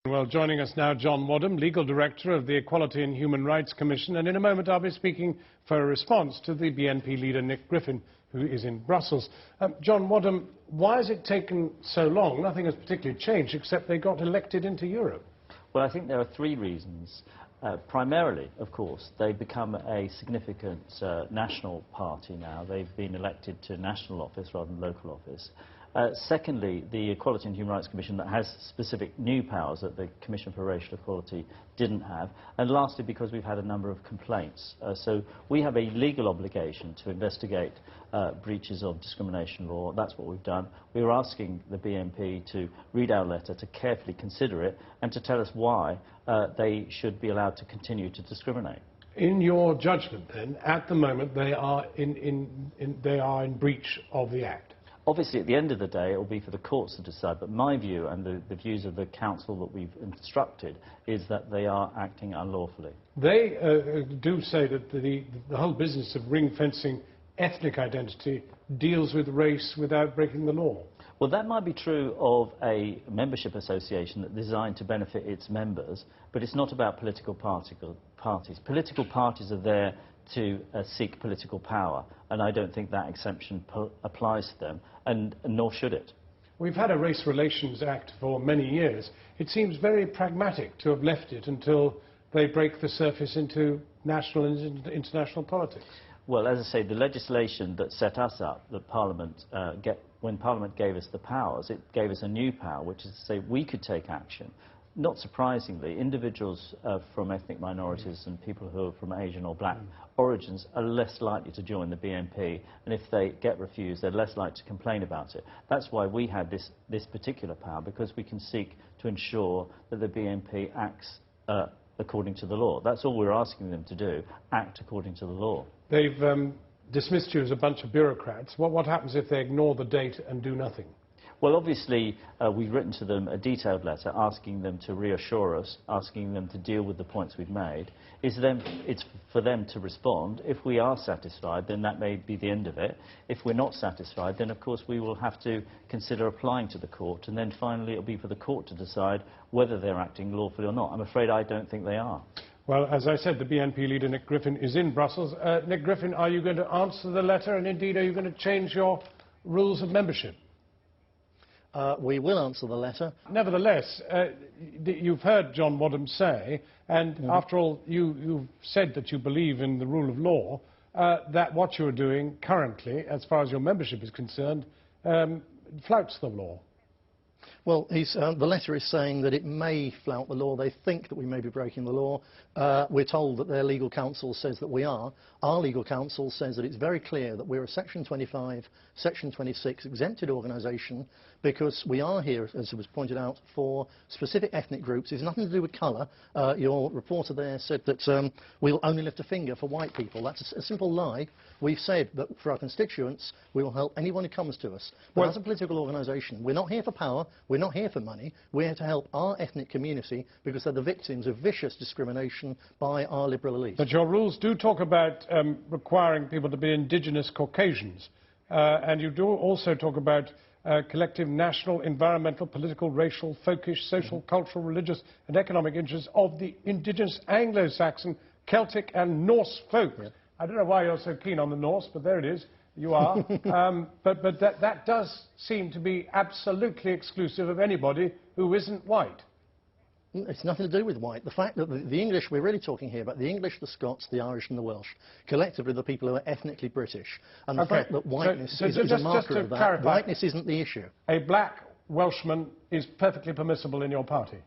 Well, joining us now, John Wadham, Legal Director of the Equality and Human Rights Commission, and in a moment I'll be speaking for a response to the BNP leader, Nick Griffin, who is in Brussels. John Wadham, why has it taken so long? Nothing has particularly changed, except they got elected into Europe. Well, I think there are three reasons. Primarily, of course, they've become a significant national party now. They've been elected to national office rather than local office. Secondly, the Equality and Human Rights Commission that has specific new powers that the Commission for Racial Equality didn't have. And lastly, because we've had a number of complaints. So we have a legal obligation to investigate breaches of discrimination law. That's what we've done. We were asking the BNP to read our letter, to carefully consider it, and to tell us why they should be allowed to continue to discriminate. In your judgment, then, at the moment, they are in breach of the Act. Obviously, at the end of the day, it will be for the courts to decide, but my view and the views of the council that we've instructed is that they are acting unlawfully. They do say that the whole business of ring-fencing ethnic identity deals with race without breaking the law. Well, that might be true of a membership association that's designed to benefit its members, but it's not about political parties. Political parties are there to seek political power, and I don't think that exemption applies to them, and nor should it. We've had a Race Relations Act for many years. It seems very pragmatic to have left it until they break the surface into national and international politics. Well, as I say, the legislation that set us up, that Parliament, when Parliament gave us the powers, it gave us a new power, which is to say we could take action. Not surprisingly, individuals from ethnic minorities and people who are from Asian or black origins are less likely to join the BNP, and if they get refused, they're less likely to complain about it. That's why we had this particular power, because we can seek to ensure that the BNP acts according to the law. That's all we're asking them to do, act according to the law. They've dismissed you as a bunch of bureaucrats. What happens if they ignore the date and do nothing? Well, obviously, we've written to them a detailed letter asking them to reassure us, asking them to deal with the points we've made. It's for them to respond. If we are satisfied, then that may be the end of it. If we're not satisfied, then, of course, we will have to consider applying to the court, and then finally it will be for the court to decide whether they're acting lawfully or not. I'm afraid I don't think they are. Well, as I said, the BNP leader, Nick Griffin, is in Brussels. Nick Griffin, are you going to answer the letter, and indeed, are you going to change your rules of membership? We will answer the letter. Nevertheless, you've heard John Wadham say, and after all, you've said that you believe in the rule of law, that what you're doing currently, as far as your membership is concerned, flouts the law. Well, the letter is saying that it may flout the law. They think that we may be breaking the law. We're told that their legal counsel says that we are. Our legal counsel says that it's very clear that we're a Section 25, Section 26 exempted organisation, because we are here, as it was pointed out, for specific ethnic groups. It's nothing to do with colour. Your reporter there said that we'll only lift a finger for white people. That's a simple lie. We've said that for our constituents, we will help anyone who comes to us. But as a political organisation, we're not here for power. We're not here for money. We're here to help our ethnic community because they're the victims of vicious discrimination by our liberal elite. But your rules do talk about requiring people to be indigenous Caucasians. And you do also talk about collective national, environmental, political, racial, folkish, social, cultural, religious and economic interests of the indigenous Anglo-Saxon, Celtic and Norse folk. Yeah. I don't know why you're so keen on the Norse, but there it is. You are. But that does seem to be absolutely exclusive of anybody who isn't white. It's nothing to do with white. The fact that the English, we're really talking here about the English, the Scots, the Irish and the Welsh, collectively the people who are ethnically British. And the fact that whiteness is a marker of that, clarify, whiteness isn't the issue. A black Welshman is perfectly permissible in your party?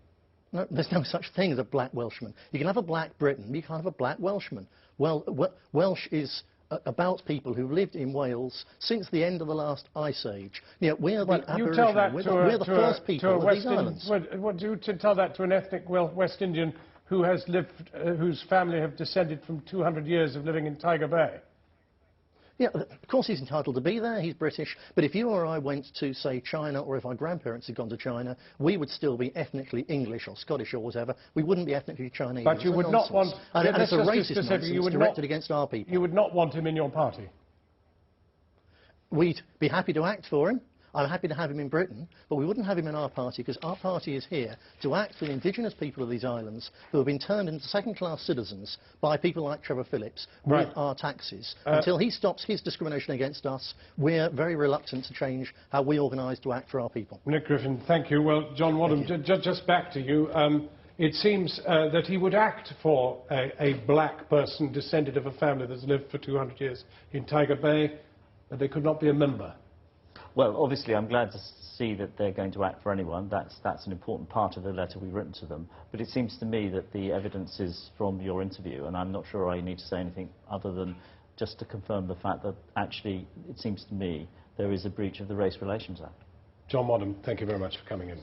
No, there's no such thing as a black Welshman. You can have a black Briton, but you can't have a black Welshman. Well, Welsh is about people who lived in Wales since the end of the last ice age. You know, we're the Aboriginal, we're the first people of these islands. What do you tell that to an ethnic West Indian who has lived, whose family have descended from 200 years of living in Tiger Bay? Yeah, of course he's entitled to be there, he's British, but if you or I went to, say, China, or if our grandparents had gone to China, we would still be ethnically English or Scottish or whatever. We wouldn't be ethnically Chinese. But you would not want... And it's a racist nonsense directed against our people. You would not want him in your party? We'd be happy to act for him. I'm happy to have him in Britain, but we wouldn't have him in our party because our party is here to act for the indigenous people of these islands who have been turned into second-class citizens by people like Trevor Phillips with our taxes. Until he stops his discrimination against us, we're very reluctant to change how we organise to act for our people. Nick Griffin, thank you. Well, John Wadham, just back to you. It seems that he would act for a black person descended of a family that's lived for 200 years in Tiger Bay, but they could not be a member. Well, obviously, I'm glad to see that they're going to act for anyone. That's an important part of the letter we've written to them. But it seems to me that the evidence is from your interview, and I'm not sure I need to say anything other than just to confirm the fact that actually, it seems to me, there is a breach of the Race Relations Act. John Wadham, thank you very much for coming in.